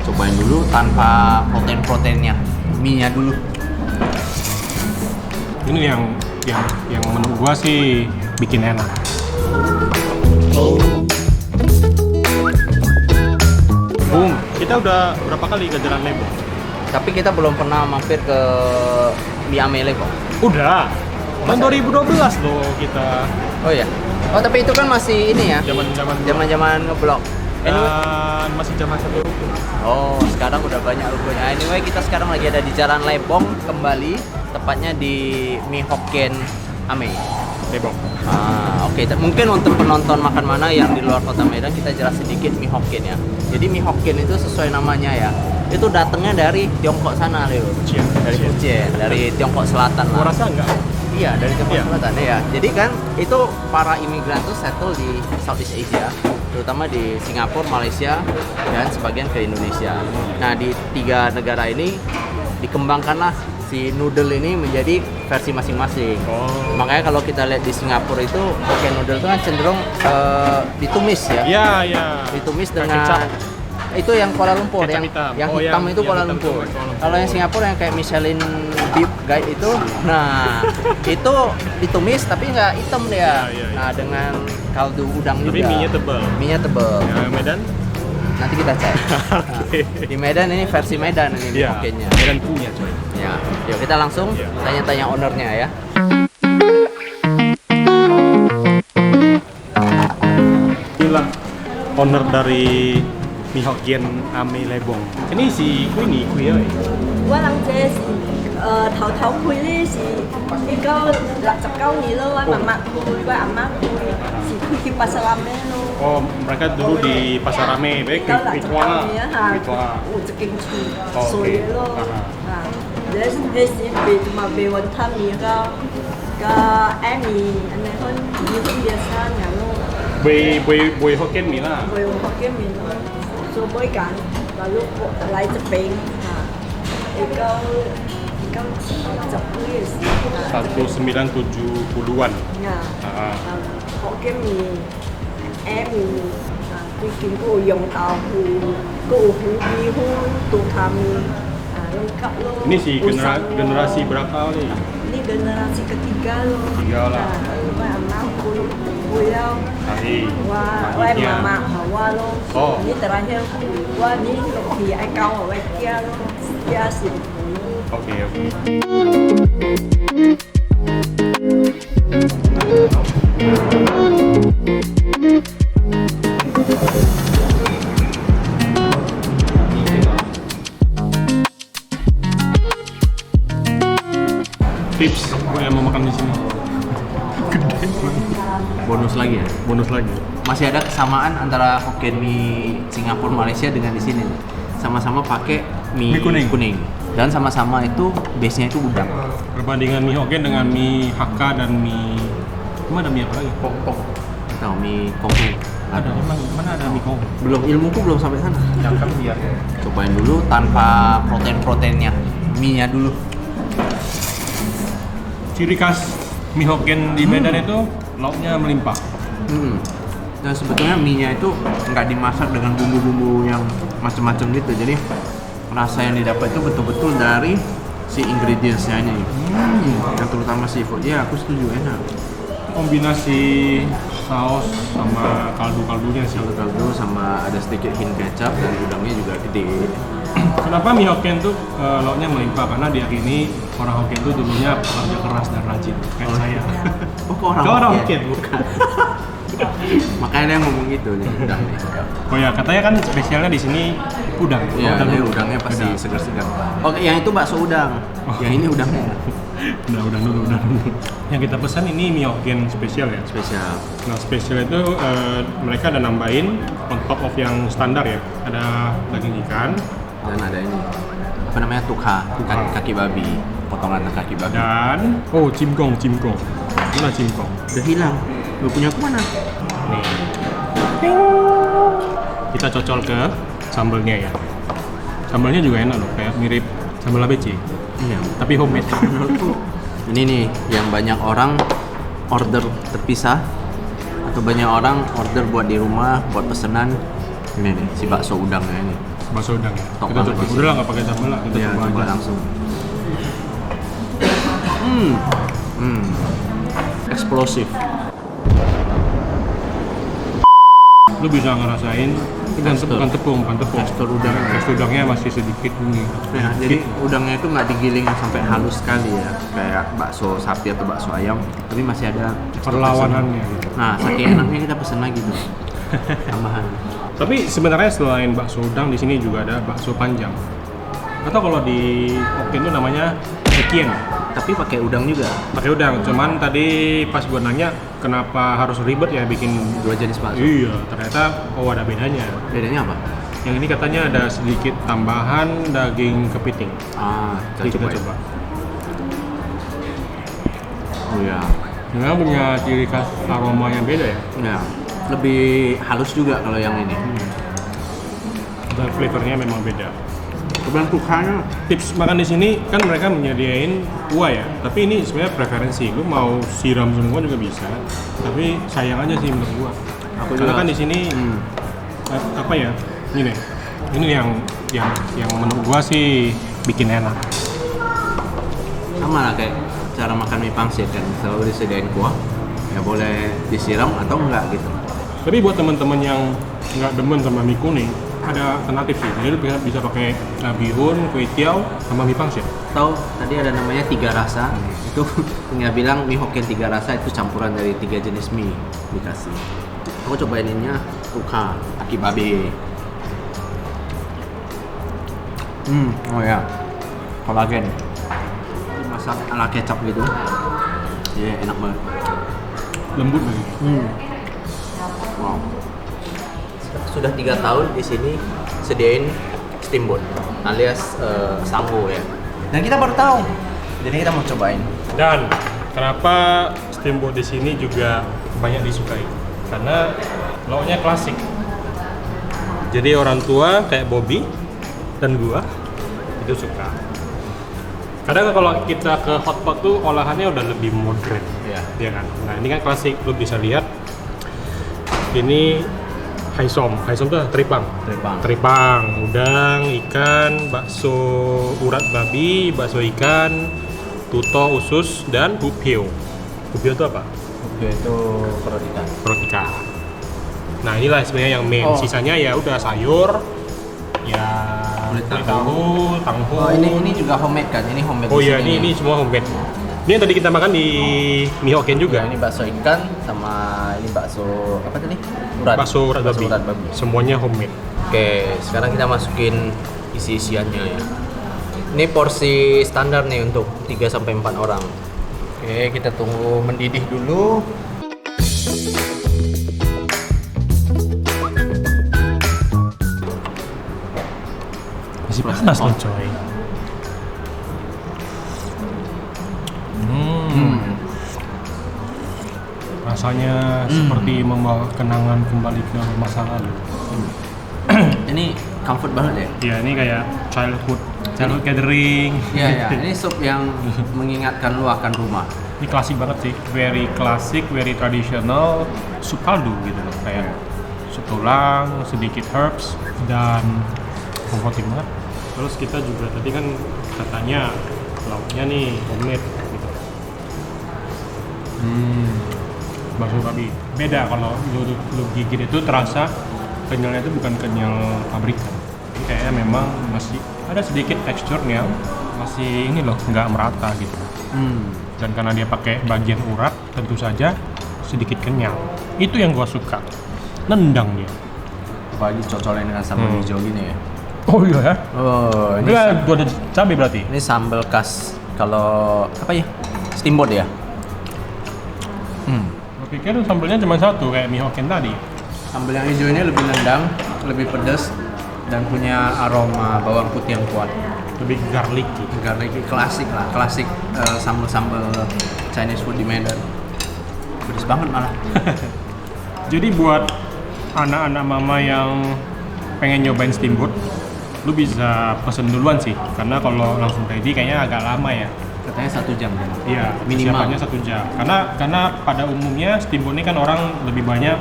Cobain dulu tanpa protein-proteinnya, mie-nya dulu. Ini yang menurut gua sih bikin enak. Bung, kita udah berapa kali ke Jalan Lebong? Tapi kita belum pernah mampir ke mie Amele kok. Udah. Tahun 2012 loh kita. Oh iya. Oh tapi itu kan masih ini ya. Zaman ngeblok. Anyway. Dan masih zaman satu ruko. Oh, sekarang udah banyak rukonya. Anyway, kita sekarang lagi ada di Jalan Lebong kembali, tepatnya di Mie Hokkien Ame. Lebong. Oke. Mungkin untuk penonton makan mana yang di luar kota Medan, kita jelas sedikit Mie Hokkien ya. Jadi Mie Hokkien itu sesuai namanya ya. Itu datangnya dari Tiongkok sana, Leo. Dari Fujian, dari Tiongkok Selatan Gua lah. rasa enggak. Iya, dari Tiongkok Selatan ya. Jadi kan itu para imigran tuh settle di Southeast Asia, terutama di Singapura, Malaysia, dan sebagian ke Indonesia. Nah, di 3 negara ini dikembangkanlah si noodle ini menjadi versi masing-masing. Oh. Makanya kalau kita lihat di Singapura itu Hokkien noodle itu kan cenderung ditumis ya. Iya, iya. Ditumis Pakai dengan kecap. itu yang Kuala Lumpur, Kecap yang hitam. yang Oh, hitam yang itu Kuala hitam itu Lumpur. Kuala Lumpur. Kalau yang Singapura yang kayak Michelin Beef Guide itu, nah itu ditumis tapi nggak hitam dia. Iya, iya. Nah dengan kaldu udang Tapi juga. mie-nya tebal. Mie-nya tebal. Ya, Medan? Nanti kita cek. Oke. Nah, di Medan ini versi Medan ini Iya. Hokkiennya. Medan punya coy. Ya, yuk kita langsung Iya. tanya-tanya ownernya ya. Inilah owner dari Mie Hokkien Ame Lebong. Ini si Kui nih, Kui ơi. 我人这是头开呢是呢個69年咯，我媽媽開，我阿媽開，是開叫80年咯。 Oh, mereka dulu di Pasar Rame, baik 到69 Pitwa. 年嚇， Pitwa. 有一間厝哦水咯，嚇。這是賣嘛賣雲吞麵個艾米，安尼款米粉別生嘅咯， Bui Hokkien Mie lah. 賣學嘅麵咯，做每間lalu來這邊嚇，一九七十幾時。 1970-an. Dạ. À. Có cái mì em tôi kiếm cô dùng tàu cô hú mì hú tụ tham lengkap loh. Ini si generasi berapa nih? Ini generasi ketiga loh. Tiga lah. Wah anak cô ya. Tadi. Wah mama hawa loh. Oh. Ini terakhir wah ini thì ai cao ở bên kia loh. Kia sih. Oke, oke. Tips gue yang mau makan di sini. Gede banget. Bonus lagi ya. Bonus lagi. Masih ada kesamaan antara Hokkien mie Singapura Malaysia dengan di sini nih. Sama-sama pakai mie, Mie kuning. Dan sama-sama itu base-nya itu udang. Perbandingan mie Hokkien dengan mie Hakka dan mie ada mie apa lagi? Kok atau mie konghu. Ada, emang mana ada mie kong? Belum, ilmuku belum sampai sana. Jangan biar. Cobain dulu tanpa protein-proteinnya, mie-nya dulu. Ciri khas mie Hokkien di Medan itu lauknya melimpah. Dan sebetulnya mie-nya itu nggak dimasak dengan bumbu-bumbu yang macam-macam gitu. Jadi rasa yang didapat itu betul-betul dari si ingredients-nya ini. Yang terutama seafood. Ya, aku setuju, enak. Kombinasi saus sama kaldu-kaldunya sih. Kaldu sama ada sedikit hint kecap dan udangnya juga gede. Kenapa mie Hokkien tuh lauknya melimpah? Karena diyakini orang Hokkien tuh dulunya pekerja keras dan rajin kayak saya. Oh, kok orang Kau orang Hokkien? Hokkien bukan? Makanya dia ngomong gitu nih, udang nih. Oh ya, katanya kan spesialnya di sini udang. Iya, Udang. ini udangnya pasti Udang. segar-segar. Oke, yang itu bakso udang. Oh. Yang ini udangnya Udah dulu. Yang kita pesan ini mie Hokkien spesial ya. spesial. Nah, spesial itu mereka ada nambahin on top of yang standar ya. Ada daging ikan Dan ada ini apa namanya tukha, kaki babi, potongan kaki babi. dan cimkong. Mana cimkong? Udah hilang. Lu punya aku mana? Nih. Kita cocol ke sambelnya ya. Sambelnya juga enak loh, kayak mirip sambal ABC, Iya. tapi homemade. Ini nih yang banyak orang order terpisah atau banyak orang order buat di rumah, buat pesanan. Ini nih si bakso udangnya ini. bakso udang ya. Top Kita banget coba. di sini. Udah lah nggak pakai sambal lah, kita Ya, coba coba aja. langsung. Eksplosif. Lu bisa ngerasain Tekstur. bukan tepung. Tekstur udang. Tekstur udangnya masih sedikit ini. Nah, jadi udangnya itu nggak digiling sampai halus sekali ya, kayak bakso sapi atau bakso ayam, tapi masih ada tekstur Perlawanannya tersendiri. gitu. Nah, saking enaknya kita pesen lagi tuh tambahan. Tapi sebenarnya selain bakso udang di sini juga ada bakso panjang. Atau kalau di Hokkien itu namanya Hokkien. Tapi pakai udang juga, Pakai udang. Cuman tadi pas gua nanya kenapa harus ribet ya bikin. dua jenis bakso. Iya, ternyata ada bedanya. Bedanya apa? Yang ini katanya ada sedikit tambahan daging kepiting. Ah, Jadi kita ya. coba. Oh ya, Memang punya ciri khas aroma yang beda ya. ya. Lebih halus juga kalau yang ini. Dan flavornya memang beda. Kebetulan tukanya Tips makan di sini kan mereka menyediain kuah ya, tapi ini sebenarnya preferensi. Lu mau siram semua juga bisa. Tapi sayang aja sih menurut gua. Aku Karena juga. kan di sini apa ya? Ini yang menurut gua sih bikin enak. sama lah kayak cara makan mie pangsit kan, selalu disediain kuah, ya boleh disiram atau enggak gitu. Tapi buat teman-teman yang nggak demen sama mie kuning, ada alternatif sih. Jadi lu bisa pakai bihun, kue tiaw, sama mie pangsit. Tahu tadi ada namanya 3 rasa, itu tinggal bilang mie Hokkien 3 rasa itu campuran dari 3 jenis mie dikasih. Aku cobain ininya uka aki babe. Oh ya, kolagen. Dimasak ala kecap gitu, ya enak banget. Lembut lagi. Wow. Sudah 3 tahun di sini sediain steamboat alias sambo ya. Dan kita baru tahu. Jadi kita mau cobain. Dan kenapa steamboat di sini juga banyak disukai? Karena lauknya klasik. Jadi orang tua kayak Bobby dan gua itu suka. Kadang kalau kita ke hotpot tuh olahannya udah lebih modern, Iya. ya kan? Nah ini kan klasik, lu bisa lihat. Ini haisom tuh teripang. Teripang, udang, ikan, bakso urat babi, bakso ikan, tuto usus, dan hupio. Hupio itu apa? Oke, itu perut ikan. Perut ikan. Nah inilah sebenarnya yang main. Oh. Sisanya ya udah sayur, ya Kulit kulit tahu. tahu. Oh, ini juga homemade kan? Ini homemade. Oh di iya, sini ini nih. semua homemade. Ini yang tadi kita makan di mie Hokkien Ya, juga. ini bakso ikan sama ini bakso apa tadi? Bakso urat babi. urat babi. Semuanya homemade. Oke, sekarang kita masukin isi-isiannya ya. Ini porsi standar nih untuk 3 sampai 4 orang. Oke, kita tunggu mendidih dulu. Masih panas loh coy. Rasanya seperti membawa kenangan kembali ke masa lalu. Ini comfort banget ya. Ya ini kayak childhood gathering. Iya ya, ini sup yang mengingatkan lu akan rumah. Ini klasik banget sih, very classic, very traditional, sup kaldu gitu loh, kayak sup tulang, sedikit herbs, dan comforting banget. Terus kita juga tadi kan katanya lauknya nih homemade gitu. Bakso babi beda kalau lu gigit itu terasa kenyalnya itu bukan kenyal pabrikan. Ini kayaknya memang masih ada sedikit teksturnya, masih ini loh nggak merata gitu. Dan karena dia pakai bagian urat, tentu saja sedikit kenyal. Itu yang gua suka. Nendang dia. Apalagi cocolin dengan sambal hijau gini ya. Oh iya ya. Oh, Ini gua ada cabai berarti. ini sambal khas kalau apa ya? Steamboat ya. Gua pikir sambelnya cuma satu kayak mie Hokkien tadi. Sambal yang hijau ini lebih nendang, lebih pedas dan punya aroma bawang putih yang kuat. Lebih garlicky. Garlic klasik lah, klasik sambal-sambal Chinese food di Medan. Pedas banget malah. Jadi buat anak-anak mama yang pengen nyobain steamboat, lu bisa pesen duluan sih, karena kalau langsung ready kayaknya agak lama ya. Katanya 1 jam kan? Iya, Minimal. persiapannya 1 jam. Karena pada umumnya steamboat ini kan orang lebih banyak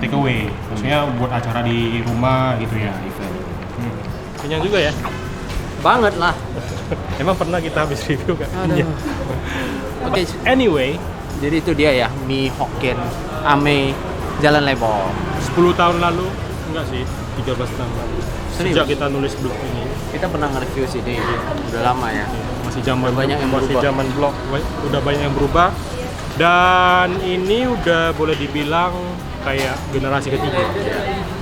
take away, maksudnya buat acara di rumah gitu ya. Event. Kenyang juga ya. Banget lah. Emang pernah kita habis review kan? Aduh. Oke, Anyway, jadi itu dia ya, mie Hokkien Ame Jalan Lebong. 10 tahun lalu, enggak sih, 13 tahun lalu. Serius? Sejak kita nulis blog ini, Kita pernah nge-review sini, udah lama ya. masih zaman Banyak yang masih berubah. zaman blog, udah banyak yang berubah. Dan ini udah boleh dibilang kayak generasi ketiga.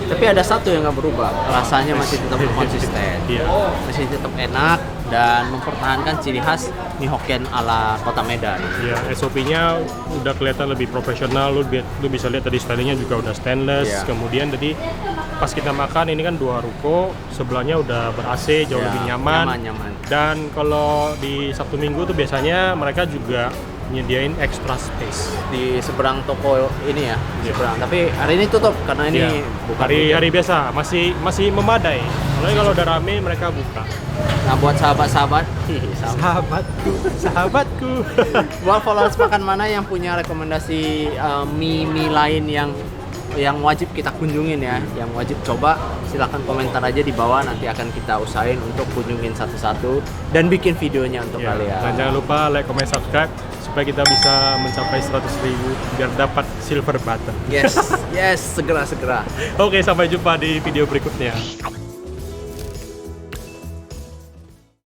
Tapi ada satu yang nggak berubah, rasanya masih tetap konsisten. Iya. Masih tetap enak dan mempertahankan ciri khas mie Hokkien ala Kota Medan. Ya, SOP-nya udah kelihatan lebih profesional. Lu bisa lihat tadi stylingnya juga udah stainless. Iya. Kemudian tadi pas kita makan ini kan 2 ruko, sebelahnya udah ber-AC, jauh Ya, lebih nyaman. nyaman. Dan kalau di Sabtu Minggu tuh biasanya mereka juga nyediain extra space. Di seberang toko ini ya, Iya. seberang. Tapi hari ini tutup karena ini Iya. bukan hari biasa masih memadai. Kalau udah rame mereka buka. Nah, buat sahabat-sahabat, Sahabatku. buat followers makan mana yang punya rekomendasi mie lain yang wajib kita kunjungin ya, yang wajib coba, silahkan komentar aja di bawah, nanti akan kita usahain untuk kunjungin satu-satu dan bikin videonya untuk Ya, kalian. dan jangan lupa like, comment, subscribe supaya kita bisa mencapai 100.000 biar dapat silver button. Yes, segera. Oke, sampai jumpa di video berikutnya.